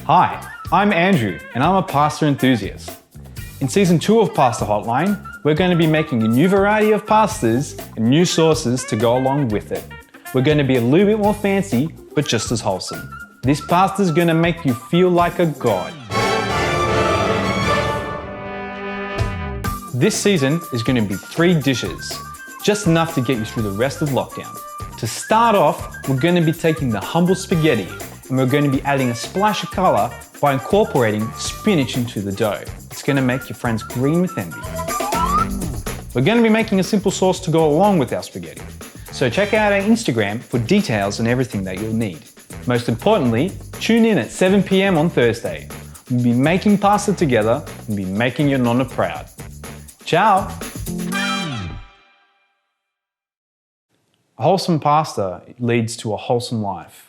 Hi, I'm Andrew and I'm a pasta enthusiast. In season 2 of Pasta Hotline, we're going to be making a new variety of pastas and new sauces to go along with it. We're going to be a little bit more fancy, but just as wholesome. This pasta is going to make you feel like a god. This season is going to be 3 dishes, just enough to get you through the rest of lockdown. To start off, we're going to be taking the humble spaghetti and we're going to be adding a splash of colour by incorporating spinach into the dough. It's going to make your friends green with envy. We're going to be making a simple sauce to go along with our spaghetti. So check out our Instagram for details and everything that you'll need. Most importantly, tune in at 7 p.m. on Thursday. We'll be making pasta together and be making your nonna proud. Ciao! A wholesome pasta leads to a wholesome life.